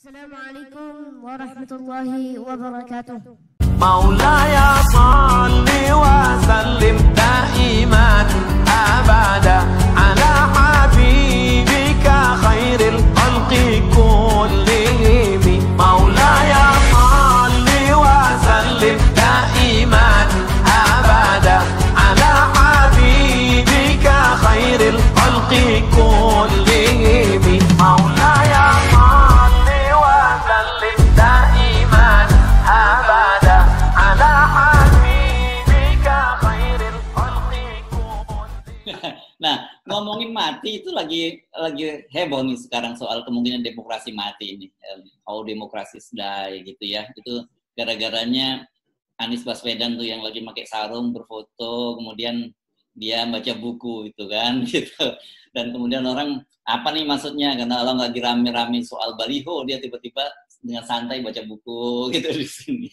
Assalamualaikum warahmatullahi wabarakatuh. Maulaya salli wa sallim daiman abada ala habibika khairil khalqi kullihim. Maulaya salli wa sallim daiman abada ala habibika khairil khalqi kullihim. Maulaya salli wa sallim daiman abada ala habibika khairil khalqi kullihim. Nah, ngomongin mati itu lagi heboh nih sekarang soal kemungkinan demokrasi mati ini. How demokrasi die gitu ya. Itu gara-garanya Anies Baswedan tuh yang lagi pakai sarung berfoto, kemudian dia baca buku itu kan gitu. Dan kemudian orang apa nih maksudnya, karena orang lagi rame-rame soal baliho, dia tiba-tiba dengan santai baca buku gitu di sini.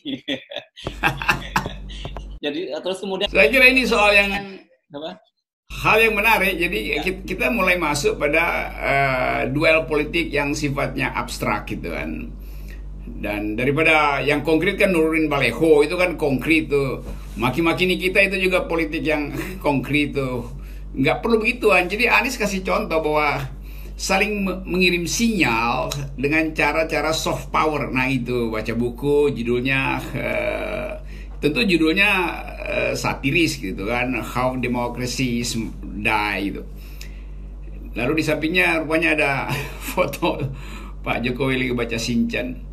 Jadi terus kemudian saya kira ini soal yang apa? hal yang menarik. Jadi kita mulai masuk pada duel politik yang sifatnya abstrak gitu kan. Dan daripada yang konkret kan nurunin baleho itu kan konkret tuh. Maki-maki kita itu juga politik yang konkret tuh. Nggak perlu begituan. Jadi Anies kasih contoh bahwa saling mengirim sinyal dengan cara-cara soft power. Nah itu baca buku, judulnya tentu judulnya satiris gitu kan, How Democracy Die gitu. Lalu di sampingnya rupanya ada foto Pak Jokowi lagi baca Shinchan.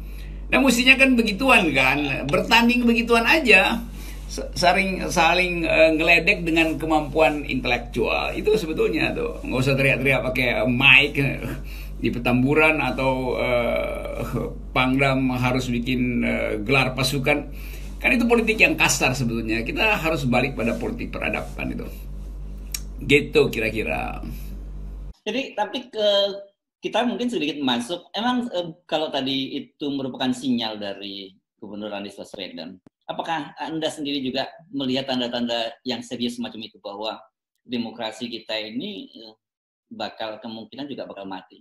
Nah mestinya kan begituan kan, bertanding begituan aja, saling ngeledek dengan kemampuan intelektual. Itu sebetulnya tuh, nggak usah teriak-teriak pakai mic di Petamburan atau Pangdam harus bikin gelar pasukan. Kan itu politik yang kasar sebetulnya. Kita harus balik pada politik peradaban itu. Gitu kira-kira. Jadi tapi kita mungkin sedikit masuk. Emang kalau tadi itu merupakan sinyal dari Gubernur Anies Baswedan, apakah Anda sendiri juga melihat tanda-tanda yang serius semacam itu bahwa demokrasi kita ini kemungkinan juga bakal mati?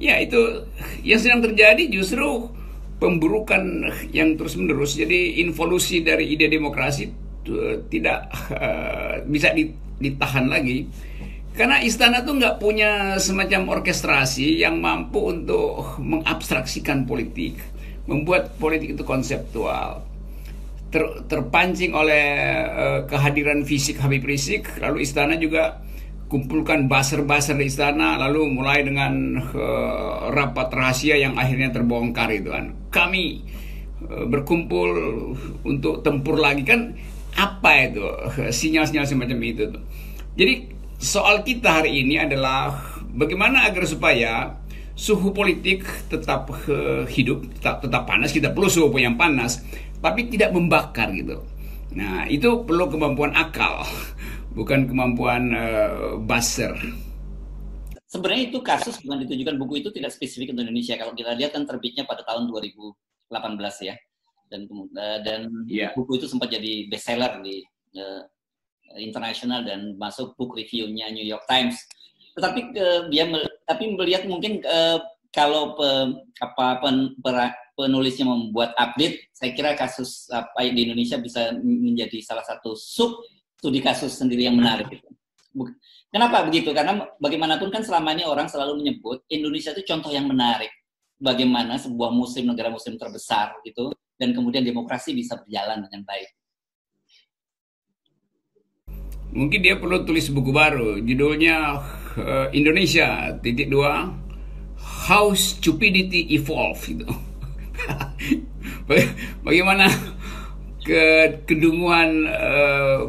Ya itu yang sedang terjadi justru pemburukan yang terus-menerus. Jadi involusi dari ide demokrasi tidak bisa ditahan lagi. Karena istana tuh nggak punya semacam orkestrasi yang mampu untuk mengabstraksikan politik, membuat politik itu konseptual. Terpancing oleh kehadiran fisik Habib Rizik, lalu istana juga kumpulkan buzzer-buzzer di istana, lalu mulai dengan rapat rahasia yang akhirnya terbongkar itu kan. Kami berkumpul untuk tempur lagi kan, apa itu sinyal-sinyal semacam itu tuh. Jadi soal kita hari ini adalah bagaimana agar supaya suhu politik tetap hidup, tetap panas. Kita perlu suhu yang panas, tapi tidak membakar gitu. Nah itu perlu kemampuan akal, bukan kemampuan buzzer. Sebenarnya itu kasus bukan ditujukan, buku itu tidak spesifik untuk Indonesia. Kalau kita lihat kan terbitnya pada tahun 2018 ya, dan buku itu sempat jadi bestseller di internasional dan masuk book review-nya New York Times. Tetapi tapi melihat mungkin kalau penulisnya membuat update, saya kira kasus di Indonesia bisa menjadi salah satu studi kasus sendiri yang menarik. Kenapa begitu? Karena bagaimanapun kan selama ini orang selalu menyebut Indonesia itu contoh yang menarik. Bagaimana sebuah negara muslim terbesar gitu, dan kemudian demokrasi bisa berjalan dengan baik. Mungkin dia perlu tulis buku baru, judulnya Indonesia, _, How Stupidity Evolve gitu. Bagaimana kedunguan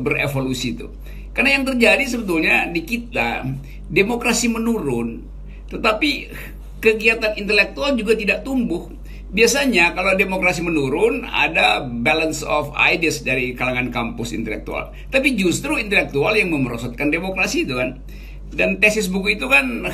berevolusi itu. Karena yang terjadi sebetulnya di kita, demokrasi menurun, tetapi kegiatan intelektual juga tidak tumbuh. Biasanya kalau demokrasi menurun, ada balance of ideas dari kalangan kampus intelektual. Tapi justru intelektual yang memerosotkan demokrasi itu kan. Dan tesis buku itu kan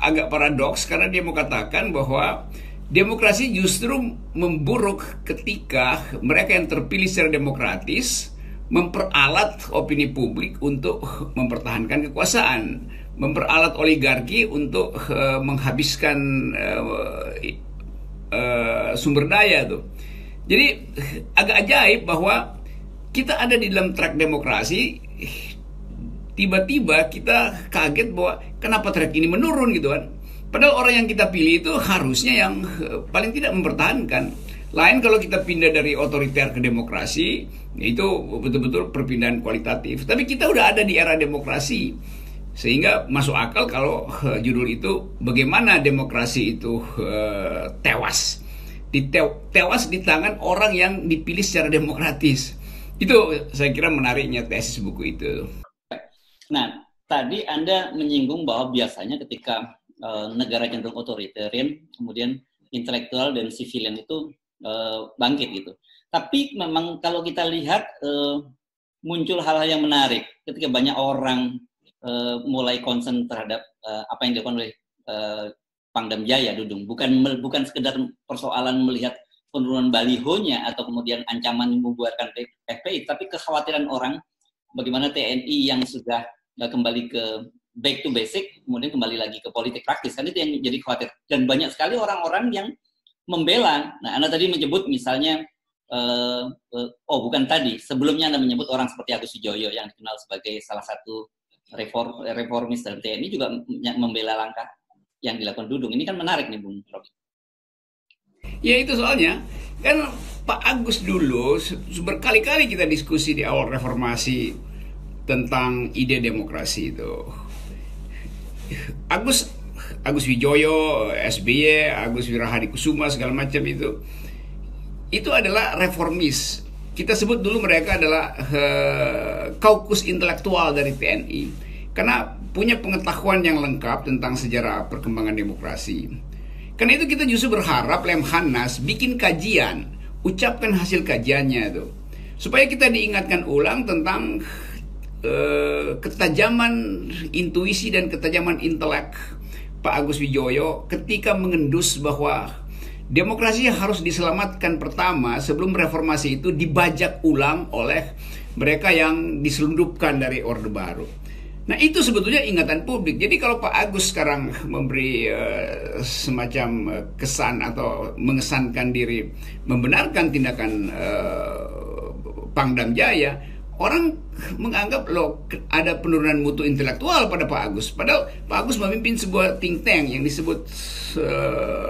agak paradoks, karena dia mau katakan bahwa demokrasi justru memburuk ketika mereka yang terpilih secara demokratis memperalat opini publik untuk mempertahankan kekuasaan. memperalat oligarki untuk menghabiskan sumber daya tuh. Jadi agak ajaib bahwa kita ada di dalam track demokrasi, tiba-tiba kita kaget bahwa kenapa track ini menurun gitu kan. Padahal orang yang kita pilih itu harusnya yang paling tidak mempertahankan. Lain kalau kita pindah dari otoriter ke demokrasi, itu betul-betul perpindahan kualitatif. Tapi kita udah ada di era demokrasi, sehingga masuk akal kalau judul itu bagaimana demokrasi itu tewas. Tewas di tangan orang yang dipilih secara demokratis. Itu saya kira menariknya tesis buku itu. Nah, tadi Anda menyinggung bahwa biasanya ketika negara cenderung otoritarian, kemudian intelektual dan sivilian itu bangkit gitu. Tapi memang kalau kita lihat muncul hal-hal yang menarik ketika banyak orang mulai concern terhadap apa yang dilakukan oleh Pangdam Jaya Dudung. Bukan sekedar persoalan melihat penurunan balihonya atau kemudian ancaman membuarkan FPI, tapi kekhawatiran orang bagaimana TNI yang sudah kembali ke back to basic, kemudian kembali lagi ke politik praktis, kan itu yang jadi khawatir. Dan banyak sekali orang-orang yang membela. Nah, Anda tadi menyebut misalnya, bukan tadi, sebelumnya Anda menyebut orang seperti Agus Wijoyo yang dikenal sebagai salah satu reformis dalam TNI juga membela langkah yang dilakukan Dudung. Ini kan menarik nih, Bung Robi. Ya itu soalnya, kan Pak Agus dulu berkali-kali kita diskusi di awal reformasi tentang ide demokrasi itu. Agus Wijoyo, SBY, Agus Wirahadikusuma segala macam itu adalah reformis. Kita sebut dulu mereka adalah kaukus intelektual dari TNI karena punya pengetahuan yang lengkap tentang sejarah perkembangan demokrasi. Karena itu kita justru berharap Lemhanas bikin kajian, ucapkan hasil kajiannya itu, supaya kita diingatkan ulang tentang ketajaman intuisi dan ketajaman intelek Pak Agus Wijoyo ketika mengendus bahwa demokrasi harus diselamatkan pertama sebelum reformasi itu dibajak ulang oleh mereka yang diselundupkan dari Orde Baru. Nah itu sebetulnya ingatan publik. Jadi kalau Pak Agus sekarang memberi semacam kesan atau mengesankan diri membenarkan tindakan Pangdam Jaya, orang menganggap loh ada penurunan mutu intelektual pada Pak Agus. Padahal Pak Agus memimpin sebuah think tank yang disebut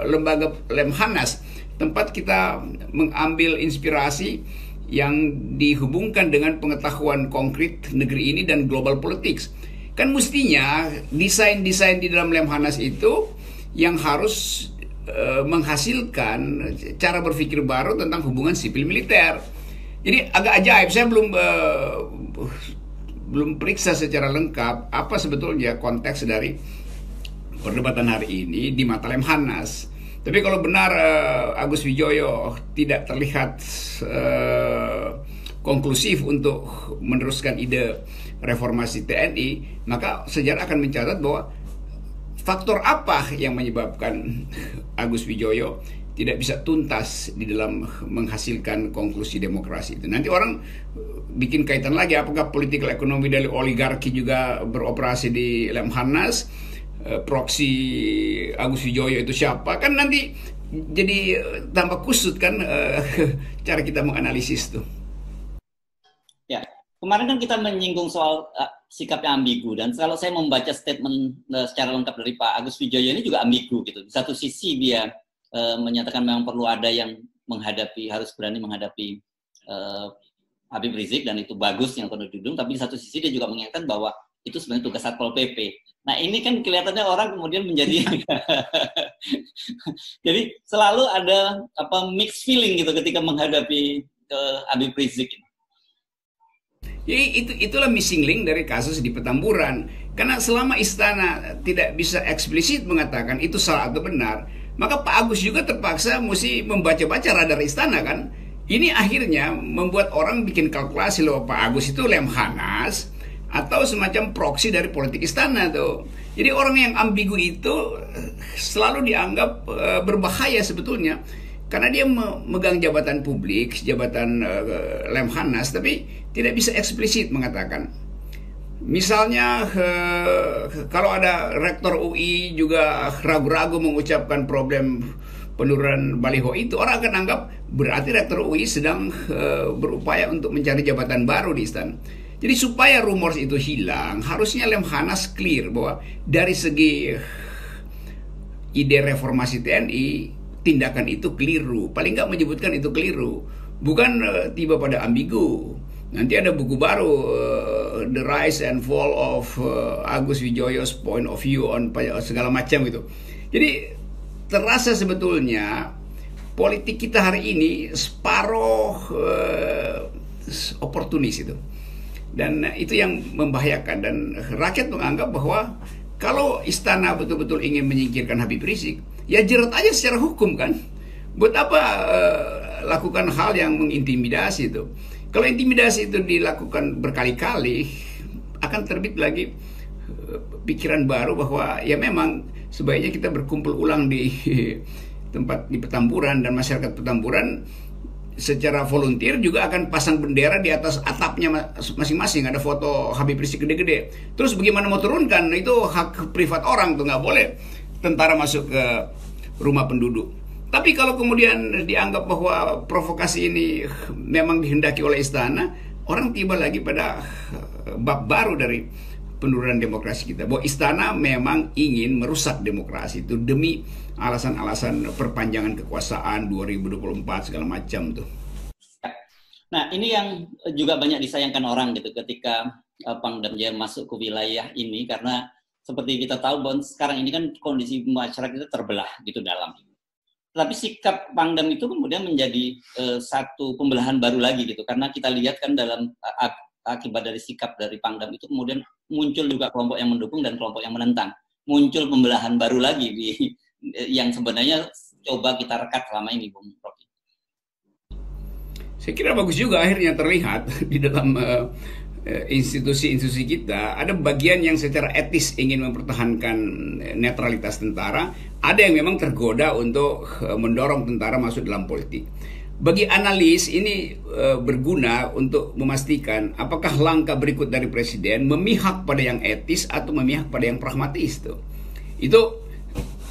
lembaga Lemhanas, tempat kita mengambil inspirasi yang dihubungkan dengan pengetahuan konkret negeri ini dan global politics. Kan mestinya desain-desain di dalam Lemhanas itu yang harus menghasilkan cara berpikir baru tentang hubungan sipil militer. Jadi agak ajaib, saya belum periksa secara lengkap apa sebetulnya konteks dari perdebatan hari ini di mata Lemhanas. Tapi kalau benar Agus Wijoyo tidak terlihat konklusif untuk meneruskan ide reformasi TNI, maka sejarah akan mencatat bahwa faktor apa yang menyebabkan Agus Wijoyo tidak bisa tuntas di dalam menghasilkan konklusi demokrasi itu. Nanti orang bikin kaitan lagi, apakah political ekonomi dari oligarki juga beroperasi di Lemhanas, proksi Agus Wijoyo itu siapa, kan nanti jadi tambah kusut kan cara kita menganalisis tuh. Ya, kemarin kan kita menyinggung soal sikapnya ambigu, dan kalau saya membaca statement secara lengkap dari Pak Agus Wijoyo ini juga ambigu gitu. Di satu sisi dia menyatakan memang perlu ada yang harus berani menghadapi Habib Rizik, dan itu bagus yang perlu didukung, tapi di satu sisi dia juga mengingatkan bahwa itu sebenarnya tugas Satpol PP. Nah ini kan kelihatannya orang kemudian menjadi jadi selalu ada mixed feeling gitu ketika menghadapi Habib Rizik. Ya, itulah missing link dari kasus di Petamburan. Karena selama istana tidak bisa eksplisit mengatakan itu salah atau benar, maka Pak Agus juga terpaksa mesti membaca-baca radar istana kan. Ini akhirnya membuat orang bikin kalkulasi loh, Pak Agus itu Lemhanas atau semacam proksi dari politik istana tuh. Jadi orang yang ambigu itu selalu dianggap berbahaya sebetulnya, karena dia memegang jabatan publik, jabatan Lemhanas, tapi tidak bisa eksplisit mengatakan. Misalnya kalau ada rektor UI juga ragu-ragu mengucapkan problem penurunan baliho itu, orang akan anggap berarti rektor UI sedang berupaya untuk mencari jabatan baru di istana. Jadi supaya rumors itu hilang, harusnya Lemhanas clear bahwa dari segi ide reformasi TNI, tindakan itu keliru. Paling nggak menyebutkan itu keliru. Bukan tiba pada ambigu. Nanti ada buku baru, The Rise and Fall of Agus Wijoyo's Point of View on segala macam gitu. Jadi terasa sebetulnya politik kita hari ini separuh oportunis itu. Dan itu yang membahayakan. Dan rakyat menganggap bahwa kalau istana betul-betul ingin menyingkirkan Habib Rizik, ya jerat aja secara hukum kan. Buat apa lakukan hal yang mengintimidasi itu? Kalau intimidasi itu dilakukan berkali-kali, akan terbit lagi pikiran baru bahwa ya memang sebaiknya kita berkumpul ulang di tempat di Petamburan, dan masyarakat Petamburan secara volunteer juga akan pasang bendera di atas atapnya masing-masing, ada foto Habib Rizik gede-gede. Terus bagaimana mau turunkan? Itu hak privat orang tuh, nggak boleh tentara masuk ke rumah penduduk. Tapi kalau kemudian dianggap bahwa provokasi ini memang dihendaki oleh istana, orang tiba lagi pada bab baru dari penurunan demokrasi kita. Bahwa istana memang ingin merusak demokrasi itu demi alasan-alasan perpanjangan kekuasaan 2024 segala macam tuh. Nah, ini yang juga banyak disayangkan orang gitu ketika Pangdam Jaya masuk ke wilayah ini, karena seperti kita tahu bahwa sekarang ini kan kondisi masyarakat kita terbelah gitu dalam. Tapi sikap Pangdam itu kemudian menjadi satu pembelahan baru lagi gitu, karena kita lihat kan dalam akibat dari sikap dari Pangdam itu kemudian muncul juga kelompok yang mendukung dan kelompok yang menentang, muncul pembelahan baru lagi yang sebenarnya coba kita rekat selama ini, Bung Rocky. Saya kira bagus juga akhirnya terlihat di dalam institusi-institusi kita ada bagian yang secara etis ingin mempertahankan netralitas tentara, ada yang memang tergoda untuk mendorong tentara masuk dalam politik. Bagi analis ini berguna untuk memastikan apakah langkah berikut dari presiden memihak pada yang etis atau memihak pada yang pragmatis tuh. Itu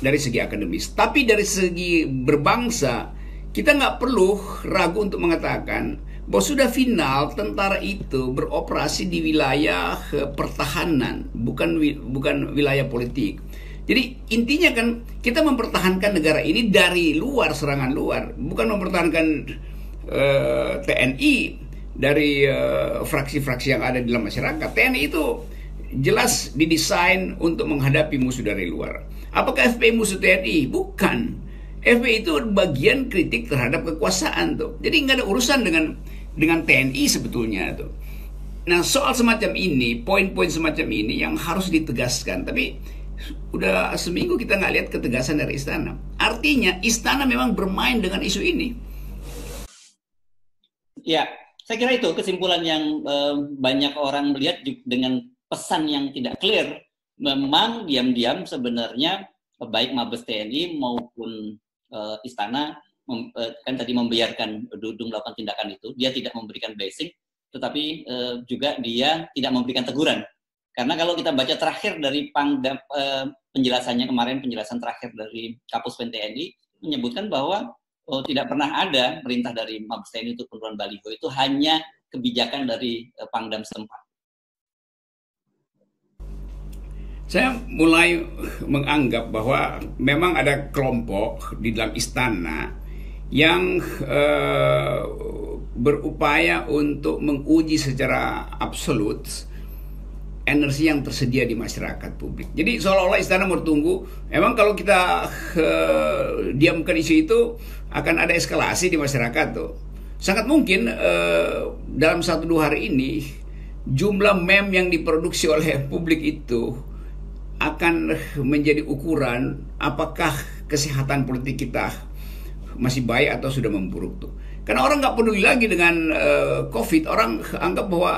dari segi akademis. Tapi dari segi berbangsa, kita nggak perlu ragu untuk mengatakan bahwa sudah final tentara itu beroperasi di wilayah pertahanan, bukan wilayah politik. Jadi intinya kan kita mempertahankan negara ini dari luar, serangan luar, bukan mempertahankan TNI dari fraksi-fraksi yang ada di dalam masyarakat. TNI itu jelas didesain untuk menghadapi musuh dari luar. Apakah FPI musuh TNI? Bukan. FPI itu bagian kritik terhadap kekuasaan tuh. Jadi nggak ada urusan dengan TNI sebetulnya tuh. Nah, soal semacam ini, poin-poin semacam ini yang harus ditegaskan. Tapi udah seminggu kita nggak lihat ketegasan dari istana. Artinya istana memang bermain dengan isu ini. Ya, saya kira itu kesimpulan yang banyak orang melihat dengan pesan yang tidak clear. Memang diam-diam sebenarnya baik Mabes TNI maupun istana kan tadi membiarkan Dudung melakukan tindakan itu. Dia tidak memberikan basic, tetapi juga dia tidak memberikan teguran. Karena kalau kita baca terakhir dari Pangdam, penjelasannya kemarin, penjelasan terakhir dari Kapuspen TNI menyebutkan bahwa tidak pernah ada perintah dari Mabes TNI untuk penurunan baliho, itu hanya kebijakan dari Pangdam setempat. Saya mulai menganggap bahwa memang ada kelompok di dalam istana yang berupaya untuk menguji secara absolut energi yang tersedia di masyarakat publik. Jadi seolah-olah istana mau tunggu, emang kalau kita diamkan isu itu akan ada eskalasi di masyarakat tuh. Sangat mungkin dalam 1-2 hari ini jumlah meme yang diproduksi oleh publik itu akan menjadi ukuran apakah kesehatan politik kita masih baik atau sudah memburuk tuh. Karena orang nggak peduli lagi dengan COVID, orang anggap bahwa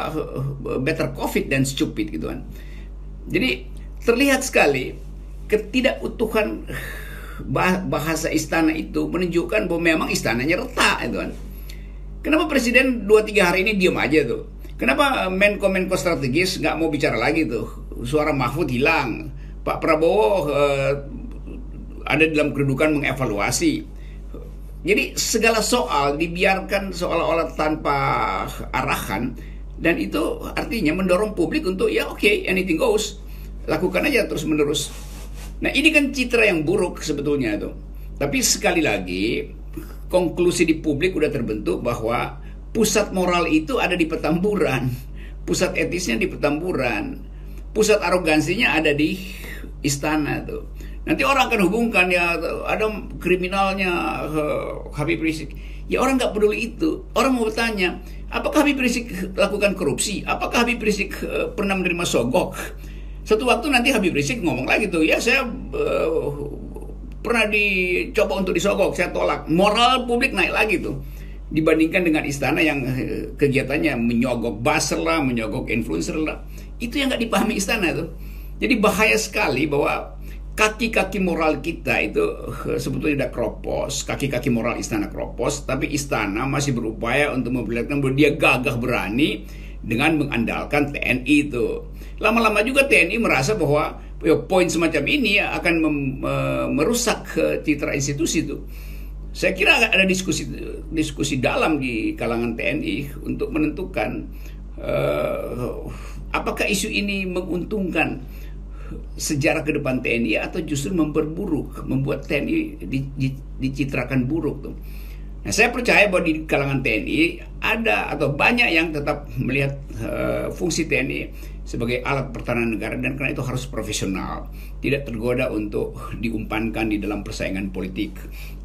better COVID than stupid gitu kan. Jadi terlihat sekali ketidakutuhan bahasa istana itu menunjukkan bahwa memang istananya retak itu kan. Kenapa presiden 2-3 hari ini diam aja tuh? Kenapa Menko strategis nggak mau bicara lagi tuh? Suara Mahfud hilang. Pak Prabowo ada dalam kedudukan mengevaluasi. Jadi segala soal dibiarkan seolah-olah tanpa arahan, dan itu artinya mendorong publik untuk ya oke, anything goes, lakukan aja terus menerus. Nah ini kan citra yang buruk sebetulnya tuh. Tapi sekali lagi konklusi di publik udah terbentuk bahwa pusat moral itu ada di Petamburan, pusat etisnya di Petamburan, pusat arogansinya ada di Istana tuh. Nanti orang akan hubungkan ya ada kriminalnya Habib Rizik. Ya orang nggak peduli itu. Orang mau bertanya, apakah Habib Rizik lakukan korupsi? Apakah Habib Rizik pernah menerima sogok? Satu waktu nanti Habib Rizik ngomong lagi tuh, ya saya pernah dicoba untuk disogok, saya tolak. Moral publik naik lagi tuh. Dibandingkan dengan Istana yang kegiatannya menyogok buzzer lah, menyogok influencer lah. Itu yang nggak dipahami Istana tuh. Jadi bahaya sekali bahwa kaki-kaki moral kita itu sebetulnya udah kropos, kaki-kaki moral Istana kropos, tapi Istana masih berupaya untuk memperlihatkan bahwa dia gagah berani dengan mengandalkan TNI itu. Lama-lama juga TNI merasa bahwa poin semacam ini akan merusak citra institusi itu. Saya kira ada diskusi dalam di kalangan TNI untuk menentukan apakah isu ini menguntungkan sejarah ke depan TNI atau justru memperburuk, membuat TNI dicitrakan buruk tuh. Nah, saya percaya bahwa di kalangan TNI ada atau banyak yang tetap melihat fungsi TNI sebagai alat pertahanan negara, dan karena itu harus profesional, tidak tergoda untuk diumpankan di dalam persaingan politik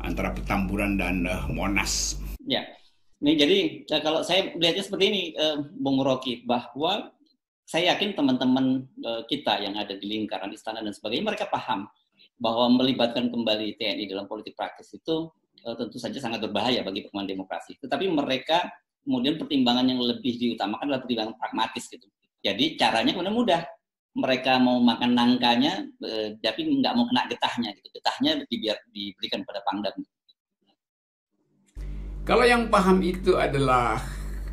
antara Petamburan dan Monas. Ya, ini jadi kalau saya melihatnya seperti ini, Bung Rocky, bahwa saya yakin teman-teman kita yang ada di lingkaran Istana dan sebagainya, mereka paham bahwa melibatkan kembali TNI dalam politik praktis itu tentu saja sangat berbahaya bagi perkembangan demokrasi. Tetapi mereka kemudian pertimbangan yang lebih diutamakan adalah pertimbangan pragmatis gitu. Jadi caranya kemudian mudah. Mereka mau makan nangkanya, tapi nggak mau kena getahnya gitu. Getahnya diberikan pada Pangdam. Kalau yang paham itu adalah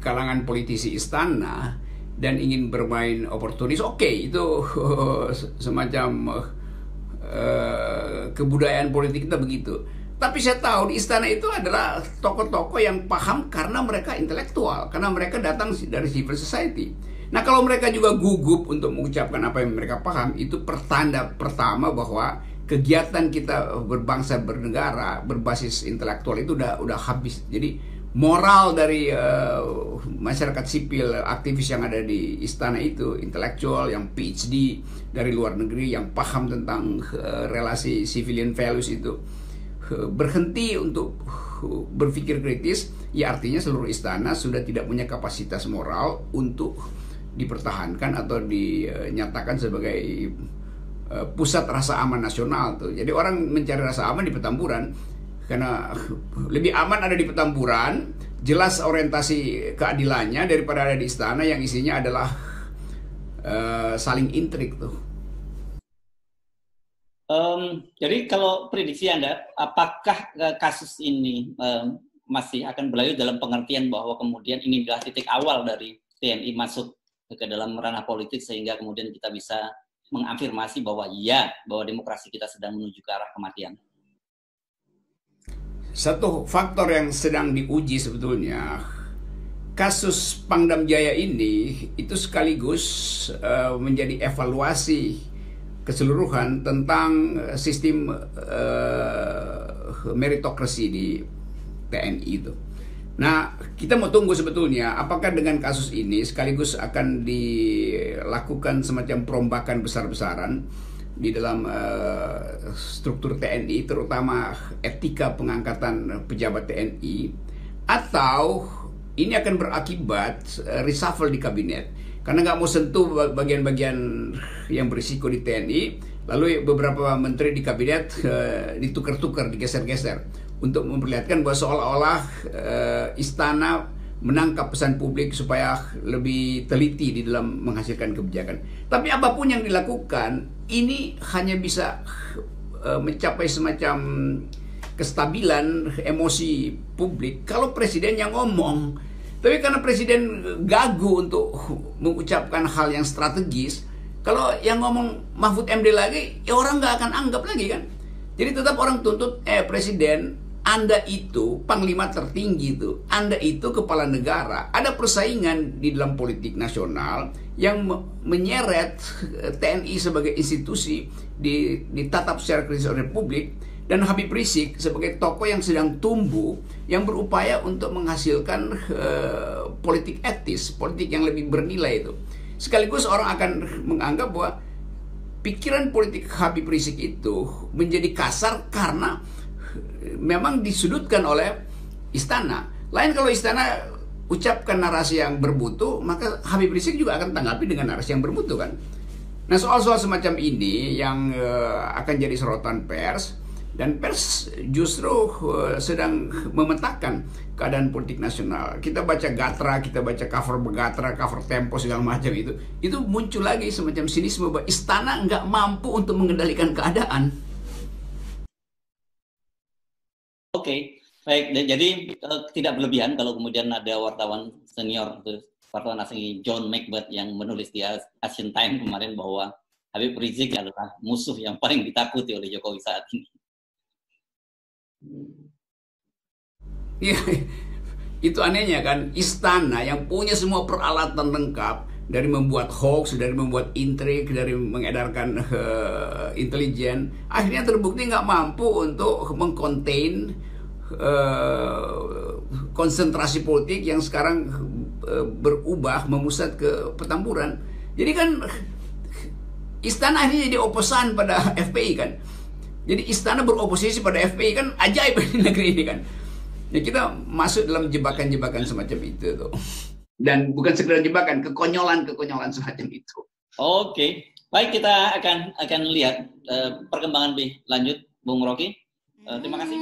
kalangan politisi Istana dan ingin bermain oportunis, oke, itu semacam kebudayaan politik kita begitu. Tapi saya tahu di Istana itu adalah tokoh-tokoh yang paham karena mereka intelektual, karena mereka datang dari civil society. Nah kalau mereka juga gugup untuk mengucapkan apa yang mereka paham, itu pertanda pertama bahwa kegiatan kita berbangsa bernegara berbasis intelektual itu udah habis. Jadi moral dari masyarakat sipil aktivis yang ada di Istana itu intelektual, yang PhD dari luar negeri, yang paham tentang relasi civilian values itu berhenti untuk berpikir kritis, ya artinya seluruh Istana sudah tidak punya kapasitas moral untuk dipertahankan atau dinyatakan sebagai pusat rasa aman nasional tuh. Jadi orang mencari rasa aman di Petamburan karena lebih aman ada di Petamburan, jelas orientasi keadilannya daripada ada di Istana yang isinya adalah saling intrik tuh. Jadi kalau prediksi Anda, apakah kasus ini masih akan berlanjut dalam pengertian bahwa kemudian ini adalah titik awal dari TNI masuk ke dalam ranah politik sehingga kemudian kita bisa mengafirmasi bahwa iya, bahwa demokrasi kita sedang menuju ke arah kematian? Satu faktor yang sedang diuji sebetulnya, kasus Pangdam Jaya ini itu sekaligus menjadi evaluasi keseluruhan tentang sistem meritokrasi di TNI itu. Nah, kita mau tunggu sebetulnya apakah dengan kasus ini sekaligus akan dilakukan semacam perombakan besar-besaran di dalam struktur TNI, terutama etika pengangkatan pejabat TNI, atau ini akan berakibat reshuffle di kabinet. Karena nggak mau sentuh bagian-bagian yang berisiko di TNI, lalu beberapa menteri di kabinet ditukar-tukar, digeser-geser untuk memperlihatkan bahwa seolah-olah Istana menangkap pesan publik supaya lebih teliti di dalam menghasilkan kebijakan. Tapi apapun yang dilakukan, ini hanya bisa mencapai semacam kestabilan emosi publik kalau presiden yang ngomong. Tapi karena presiden gagu untuk mengucapkan hal yang strategis, kalau yang ngomong Mahfud MD lagi, ya orang nggak akan anggap lagi kan. Jadi tetap orang tuntut, presiden, Anda itu panglima tertinggi itu, Anda itu kepala negara. Ada persaingan di dalam politik nasional yang menyeret TNI sebagai institusi ditatap secara kritis oleh Republik, dan Habib Rizik sebagai tokoh yang sedang tumbuh, yang berupaya untuk menghasilkan politik etis, politik yang lebih bernilai itu. Sekaligus orang akan menganggap bahwa pikiran politik Habib Rizik itu menjadi kasar karena memang disudutkan oleh istana. Lain kalau istana ucapkan narasi yang bermutu, maka Habib Rizik juga akan tanggapi dengan narasi yang bermutu kan. Nah, soal-soal semacam ini yang akan jadi sorotan pers. Dan pers justru sedang memetakan keadaan politik nasional. Kita baca Gatra, kita baca cover Gatra, cover Tempo segala macam itu muncul lagi semacam sinisme bahwa istana nggak mampu untuk mengendalikan keadaan. Oke, baik. Jadi tidak berlebihan kalau kemudian ada wartawan senior, wartawan asing John Macbeth yang menulis di Asian Times kemarin bahwa Habib Rizik adalah musuh yang paling ditakuti oleh Jokowi saat ini. Ya, itu anehnya kan, istana yang punya semua peralatan lengkap, dari membuat hoax, dari membuat intrik, dari mengedarkan intelijen, akhirnya terbukti nggak mampu untuk mengkontain konsentrasi politik yang sekarang berubah memusat ke Petamburan. Jadi kan istana akhirnya jadi oposan pada FPI kan. Jadi istana beroposisi pada FPI, kan ajaib di negeri ini kan. Ya, kita masuk dalam jebakan-jebakan semacam itu tuh. Dan bukan sekedar jebakan, kekonyolan semacam itu. Oke, baik, kita akan lihat perkembangan lebih lanjut, Bung Rocky. Terima kasih.